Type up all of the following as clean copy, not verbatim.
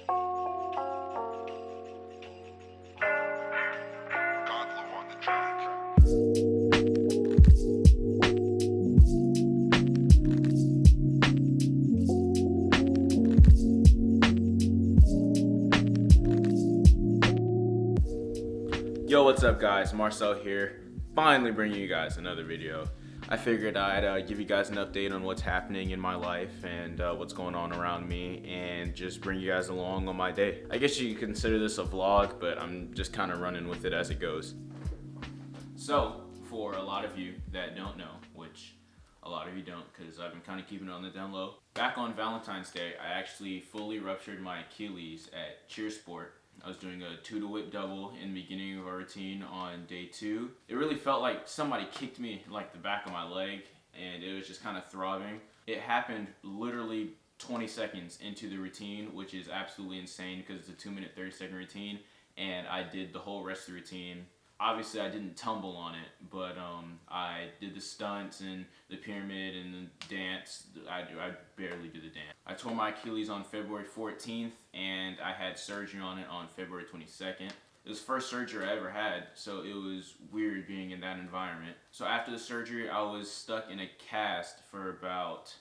Yo, what's up guys? Marcel here, finally bringing you guys another video. I figured I'd give you guys an update on what's happening in my life and what's going on around me, and just bring you guys along on my day. I guess you could consider this a vlog, but I'm just kind of running with it as it goes. So, for a lot of you that don't know, which a lot of you don't because I've been kind of keeping it on the down low, back on Valentine's Day, I actually fully ruptured my Achilles at cheer sport. I was doing a 2-to-whip double in the beginning of our routine on day 2. It really felt like somebody kicked me in like the back of my leg, and it was just kind of throbbing. It happened literally 20 seconds into the routine, which is absolutely insane because it's a 2-minute 30-second routine, and I did the whole rest of the routine. Obviously I didn't tumble on it, but I did the stunts and the pyramid and the dance. I barely did the dance. I tore my Achilles on February 14th, and I had surgery on it on February 22nd. It was the first surgery I ever had, so it was weird being in that environment. So after the surgery, I was stuck in a cast for about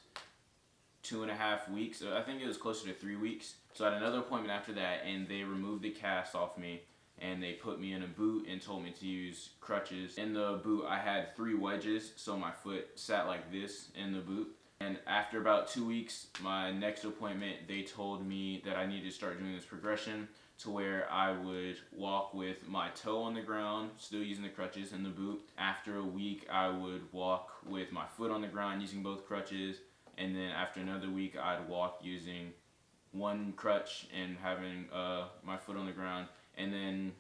2.5 weeks. I think it was closer to 3 weeks. So I had another appointment after that, and they removed the cast off me, and they put me in a boot and told me to use crutches. In the boot, I had 3 wedges, so my foot sat like this in the boot. And after about 2 weeks, my next appointment, they told me that I needed to start doing this progression to where I would walk with my toe on the ground, still using the crutches in the boot. After a week, I would walk with my foot on the ground using both crutches. And then after another week, I'd walk using one crutch and having my foot on the ground. And then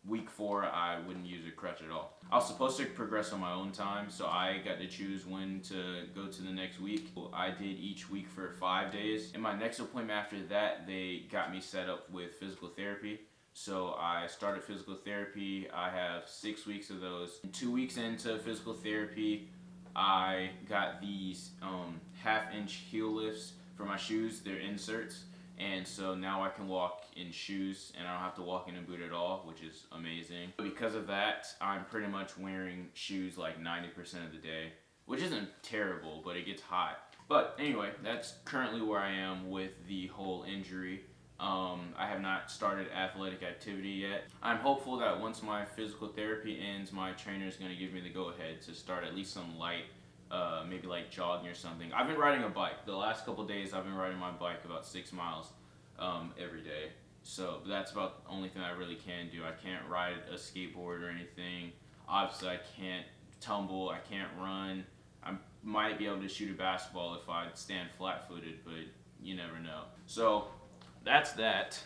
week 4, I wouldn't use a crutch at all. I was supposed to progress on my own time, so I got to choose when to go to the next week. I did each week for 5 days. In my next appointment after that, they got me set up with physical therapy. So I started physical therapy. I have 6 weeks of those. 2 weeks into physical therapy, I got these 1/2-inch heel lifts for my shoes. They're inserts. And so now I can walk in shoes and I don't have to walk in a boot at all, which is amazing. Because of that, I'm pretty much wearing shoes like 90% of the day, which isn't terrible, but it gets hot. But anyway, that's currently where I am with the whole injury. I have not started athletic activity yet. I'm hopeful that once my physical therapy ends, my trainer is going to give me the go-ahead to start at least some light, maybe like jogging or something. I've been riding a bike. The last couple days I've been riding my bike about 6 miles every day. So that's about the only thing I really can do. I can't ride a skateboard or anything. Obviously I can't tumble, I can't run. I might be able to shoot a basketball if I stand flat-footed, but you never know. So that's that.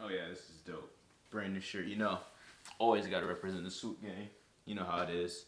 Oh yeah, this is dope. Brand new shirt, you know. Always gotta represent the swoop gang. You know how it is.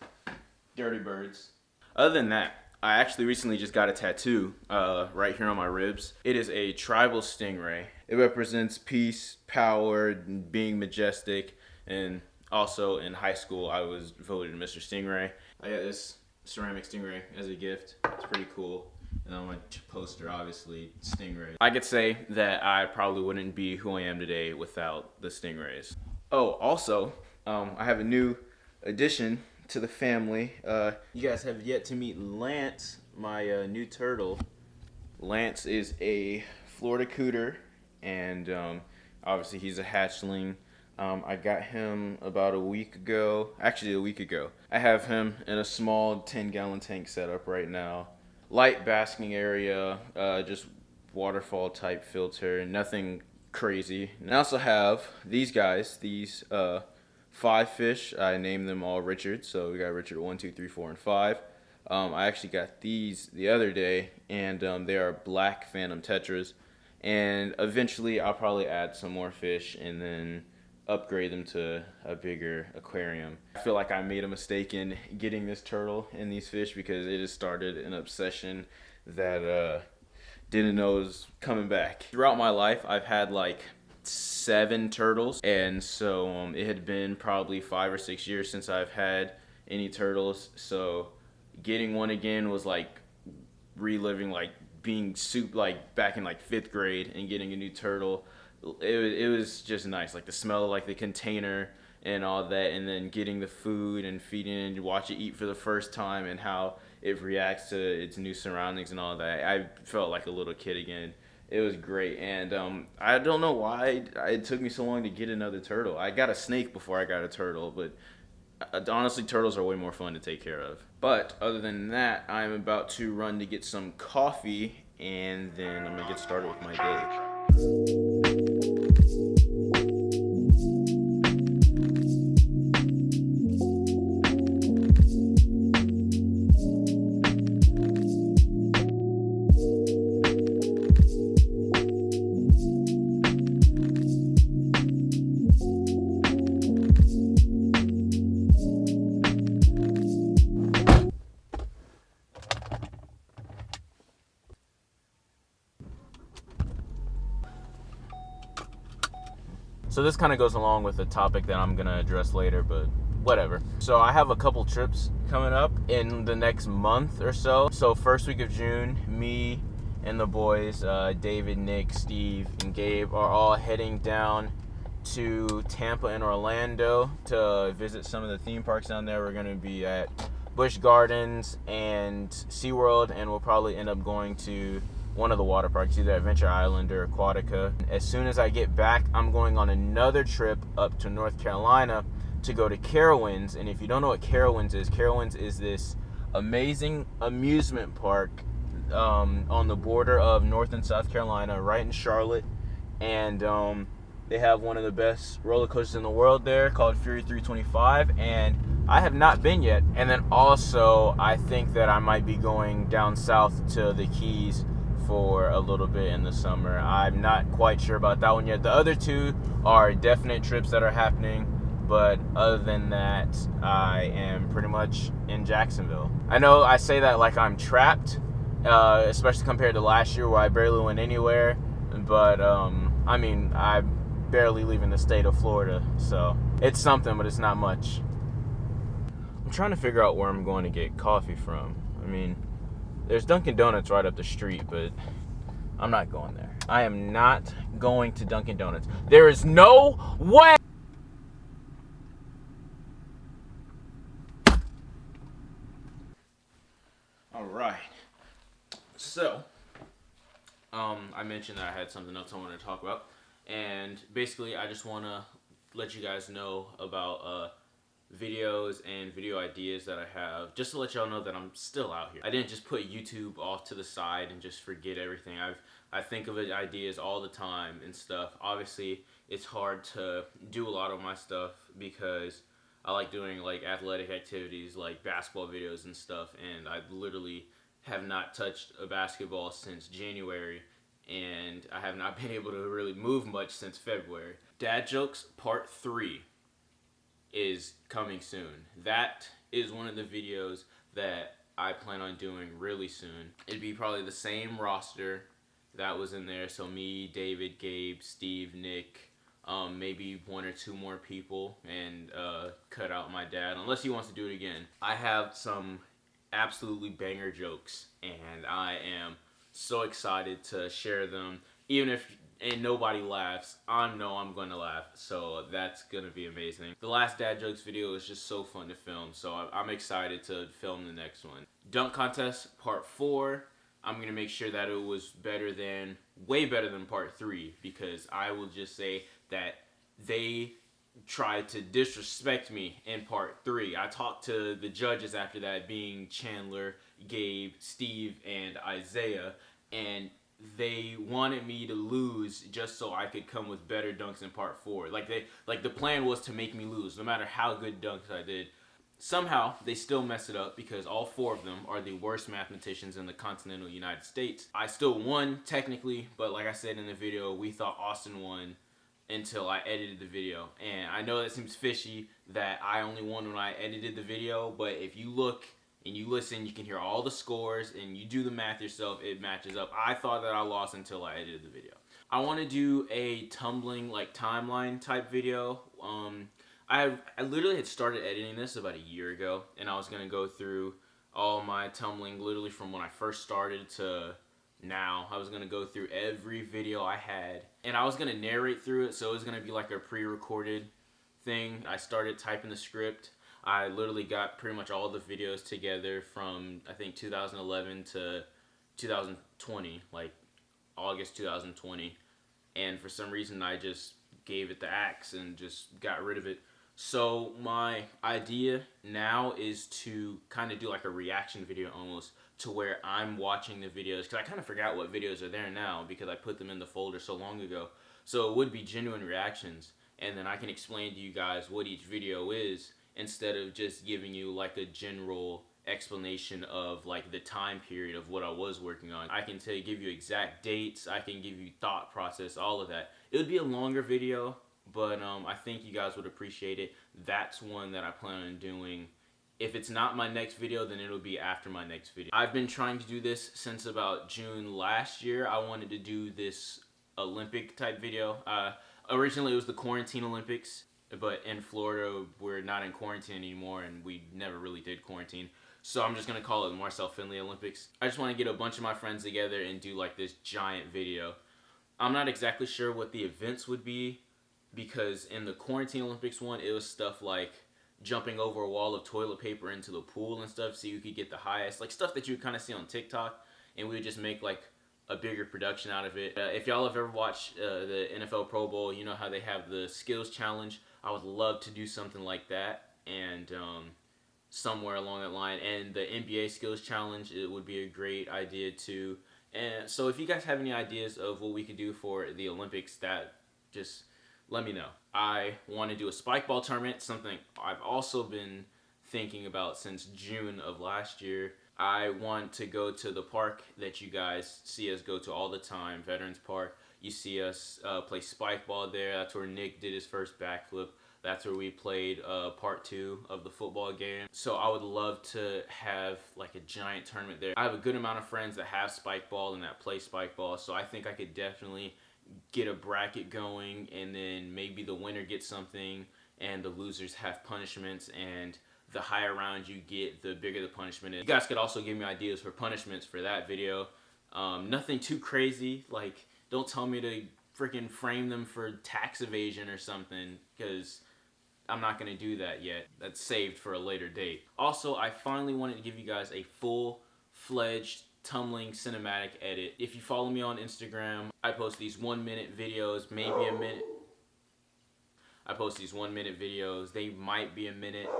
Dirty birds. Other than that, I actually recently just got a tattoo right here on my ribs. It is a tribal stingray. It represents peace, power, being majestic, and also in high school I was voted Mr. Stingray. I got this ceramic stingray as a gift. It's pretty cool. And on my poster, obviously, stingrays. I could say that I probably wouldn't be who I am today without the stingrays. Oh, also, I have a new addition to the family. You guys have yet to meet Lance, my new turtle. Lance is a Florida cooter, and obviously he's a hatchling. I got him about a week ago. Actually, a week ago. I have him in a small 10-gallon tank setup right now. Light basking area, just waterfall type filter, nothing crazy. And I also have these guys, these 5 fish. I named them all Richard, so we got Richard 1, 2, 3, 4, and 5. I actually got these the other day, and they are black phantom tetras. And eventually I'll probably add some more fish and then upgrade them to a bigger aquarium. I feel like I made a mistake in getting this turtle and these fish because it has started an obsession that didn't know was coming back. Throughout my life, I've had like 7 turtles, and so it had been probably 5 or 6 years since I've had any turtles. So getting one again was like reliving like being like back in like 5th grade and getting a new turtle. It was just nice, like the smell of like the container and all that, and then getting the food and feeding it and watch it eat for the first time and how it reacts to its new surroundings and all that. I felt like a little kid again. It was great, and I don't know why it took me so long to get another turtle. I got a snake before I got a turtle, but honestly, turtles are way more fun to take care of. But other than that, I'm about to run to get some coffee, and then I'm gonna get started with my day. So this kind of goes along with the topic that I'm going to address later, but whatever. So I have a couple trips coming up in the next month or so. So first week of June, me and the boys, David, Nick, Steve, and Gabe, are all heading down to Tampa and Orlando to visit some of the theme parks down there. We're going to be at Busch Gardens and SeaWorld, and we'll probably end up going to one of the water parks, either Adventure Island or Aquatica. As soon as I get back, I'm going on another trip up to North Carolina to go to Carowinds. And if you don't know what Carowinds is this amazing amusement park on the border of North and South Carolina, right in Charlotte. And they have one of the best roller coasters in the world there called Fury 325, and I have not been yet. And then also, I think that I might be going down south to the Keys for a little bit in the summer. I'm not quite sure about that one yet. The other two are definite trips that are happening, but other than that, I am pretty much in Jacksonville. I know I say that like I'm trapped, especially compared to last year where I barely went anywhere, but I mean, I'm barely leaving the state of Florida, so it's something, but it's not much. I'm trying to figure out where I'm going to get coffee from. I mean, there's Dunkin' Donuts right up the street, but I'm not going there. I am not going to Dunkin' Donuts. There is no way! Alright. So, I mentioned that I had something else I wanted to talk about. And basically, I just want to let you guys know about videos and video ideas that I have, just to let y'all know that I'm still out here. I didn't just put YouTube off to the side and just forget everything. I think of ideas all the time and stuff. Obviously, it's hard to do a lot of my stuff because I like doing like athletic activities like basketball videos and stuff, and I literally have not touched a basketball since January, and I have not been able to really move much since February. Dad Jokes Part 3 is coming soon. That is one of the videos that I plan on doing really soon. It'd be probably the same roster that was in there. So me, David, Gabe, Steve, Nick, maybe 1 or 2 more people, and cut out my dad, unless he wants to do it again. I have some absolutely banger jokes, and I am so excited to share them. Even if nobody laughs, I know I'm going to laugh, so that's going to be amazing. The last Dad Jokes video was just so fun to film, so I'm excited to film the next one. Dunk Contest Part 4, I'm going to make sure that it was way better than Part 3, because I will just say that they tried to disrespect me in Part 3. I talked to the judges after that, being Chandler, Gabe, Steve, and Isaiah, and they wanted me to lose just so I could come with better dunks in Part 4. Like the plan was to make me lose, no matter how good dunks I did. Somehow, they still mess it up because all 4 of them are the worst mathematicians in the continental United States. I still won, technically, but like I said in the video, we thought Austin won until I edited the video. And I know that seems fishy that I only won when I edited the video, but if you look and you listen, you can hear all the scores, and you do the math yourself, it matches up. I thought that I lost until I edited the video. I want to do a tumbling like timeline type video. I literally had started editing this about a year ago, and I was gonna go through all my tumbling literally from when I first started to now. I was gonna go through every video I had, and I was gonna narrate through it, so it was gonna be like a pre-recorded thing. I started typing the script. I literally got pretty much all the videos together from I think 2011 to 2020, like August 2020, and for some reason I just gave it the axe and just got rid of it. So my idea now is to kind of do like a reaction video almost, to where I'm watching the videos, because I kind of forgot what videos are there now because I put them in the folder so long ago. So it would be genuine reactions, and then I can explain to you guys what each video is instead of just giving you like a general explanation of like the time period of what I was working on. I can give you exact dates, I can give you thought process, all of that. It would be a longer video, but I think you guys would appreciate it. That's one that I plan on doing. If it's not my next video, then it'll be after my next video. I've been trying to do this since about June last year. I wanted to do this Olympic type video. Originally it was the quarantine Olympics, but in Florida we're not in quarantine anymore, and we never really did quarantine. So I'm just gonna call it Marcel Finley Olympics. I just want to get a bunch of my friends together and do like this giant video. I'm not exactly sure what the events would be, because in the quarantine Olympics one, it was stuff like jumping over a wall of toilet paper into the pool and stuff so you could get the highest, like stuff that you kind of see on TikTok, and we would just make like a bigger production out of it. If y'all have ever watched the NFL Pro Bowl, you know how they have the skills challenge. I would love to do something like that, and somewhere along that line. And the NBA skills challenge, it would be a great idea too. And so if you guys have any ideas of what we could do for the Olympics, that just let me know. I want to do a spike ball tournament, something I've also been thinking about since June of last year. I want to go to the park that you guys see us go to all the time, Veterans Park. You see us play spike ball there. That's where Nick did his first backflip. That's where we played part 2 of the football game. So I would love to have like a giant tournament there. I have a good amount of friends that have spike ball and that play spike ball, so I think I could definitely get a bracket going, and then maybe the winner gets something and the losers have punishments, and the higher round you get, the bigger the punishment is. You guys could also give me ideas for punishments for that video. Nothing too crazy, like don't tell me to freaking frame them for tax evasion or something, because I'm not going to do that yet. That's saved for a later date. Also, I finally wanted to give you guys a full-fledged tumbling cinematic edit. If you follow me on Instagram, I post these 1-minute videos, maybe a minute. I post these 1-minute videos. They might be a minute.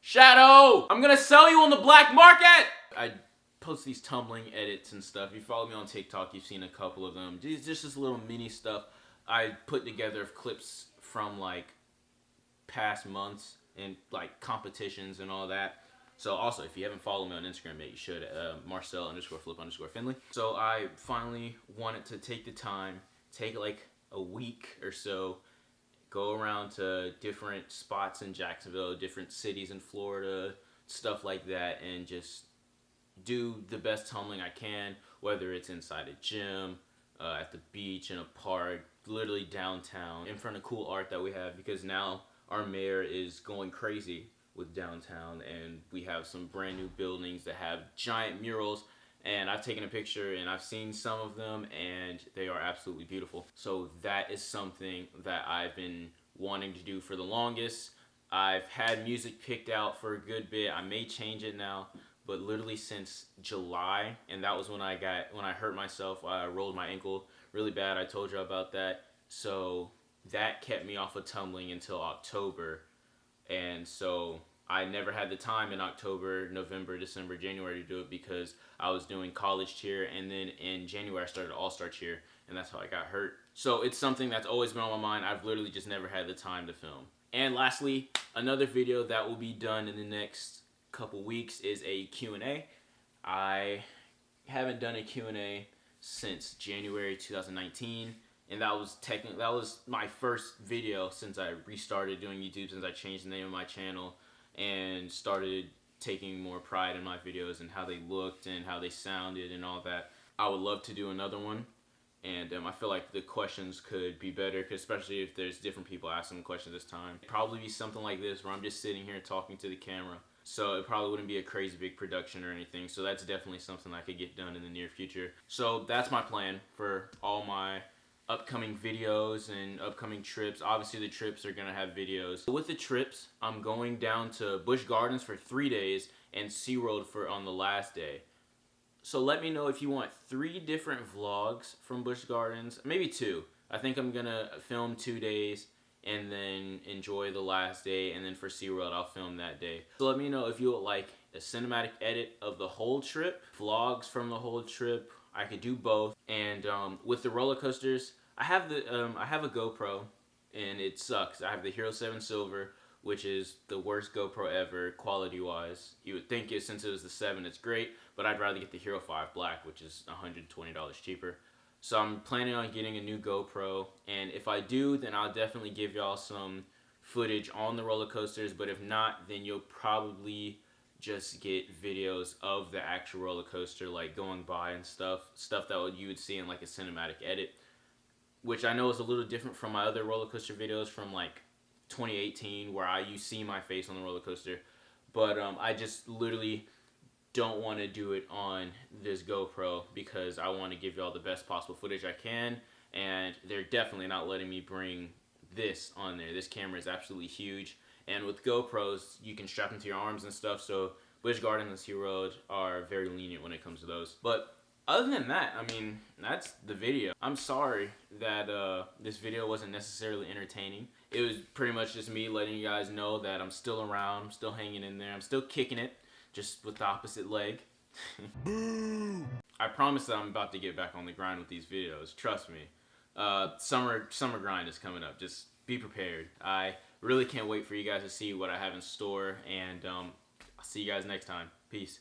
Shadow! I'm gonna sell you on the black market! I post these tumbling edits and stuff. If you follow me on TikTok, you've seen a couple of them. Just this little mini stuff I put together of clips from like past months and like competitions and all that. So also, if you haven't followed me on Instagram yet, you should. Marcel_flip_Finley. So I finally wanted to take the time, take like a week or so, go around to different spots in Jacksonville, different cities in Florida, stuff like that, and just do the best tumbling I can, whether it's inside a gym, at the beach, in a park, literally downtown, in front of cool art that we have, because now our mayor is going crazy with downtown, and we have some brand new buildings that have giant murals, and I've taken a picture and I've seen some of them, and they are absolutely beautiful. So that is something that I've been wanting to do for the longest. I've had music picked out for a good bit. I may change it now, but literally since July, and that was when I hurt myself. I rolled my ankle really bad. I told you about that. So that kept me off of tumbling until October. And so I never had the time in October, November, December, January to do it, because I was doing college cheer, and then in January I started all-star cheer, and that's how I got hurt. So it's something that's always been on my mind. I've literally just never had the time to film. And lastly, another video that will be done in the next couple weeks is a Q&A. I haven't done a Q&A since January 2019, and that was my first video since I restarted doing YouTube, since I changed the name of my channel and started taking more pride in my videos and how they looked and how they sounded and all that. I would love to do another one, and I feel like the questions could be better, especially if there's different people asking questions this time. It'd probably be something like this where I'm just sitting here talking to the camera, so it probably wouldn't be a crazy big production or anything. So that's definitely something I could get done in the near future. So that's my plan for all my upcoming videos and upcoming trips. Obviously the trips are gonna have videos. With the trips, I'm going down to Busch Gardens for 3 days and SeaWorld on the last day. So let me know if you want 3 different vlogs from Busch Gardens, maybe 2. I think I'm gonna film 2 days and then enjoy the last day, and then for SeaWorld I'll film that day. So let me know if you would like a cinematic edit of the whole trip, vlogs from the whole trip. I could do both. And with the roller coasters, I have a GoPro, and it sucks. I have the Hero 7 Silver, which is the worst GoPro ever, quality-wise. You would think it, since it was the 7, it's great, but I'd rather get the Hero 5 Black, which is $120 cheaper. So I'm planning on getting a new GoPro, and if I do, then I'll definitely give y'all some footage on the roller coasters, but if not, then you'll probably just get videos of the actual roller coaster, like going by and stuff that you would see in like a cinematic edit, which I know is a little different from my other roller coaster videos from like 2018, where you see my face on the roller coaster. But I just literally don't want to do it on this GoPro because I want to give y'all the best possible footage I can, and they're definitely not letting me bring this on there. This camera is absolutely huge, and with GoPros you can strap them to your arms and stuff, so Busch Gardens and SeaWorld are very lenient when it comes to those. But other than that, I mean, that's the video. I'm sorry that this video wasn't necessarily entertaining. It was pretty much just me letting you guys know that I'm still around, I'm still hanging in there, I'm still kicking it, just with the opposite leg. Boo! I promise that I'm about to get back on the grind with these videos. Trust me. Summer grind is coming up. Just be prepared. I really can't wait for you guys to see what I have in store, and I'll see you guys next time. Peace.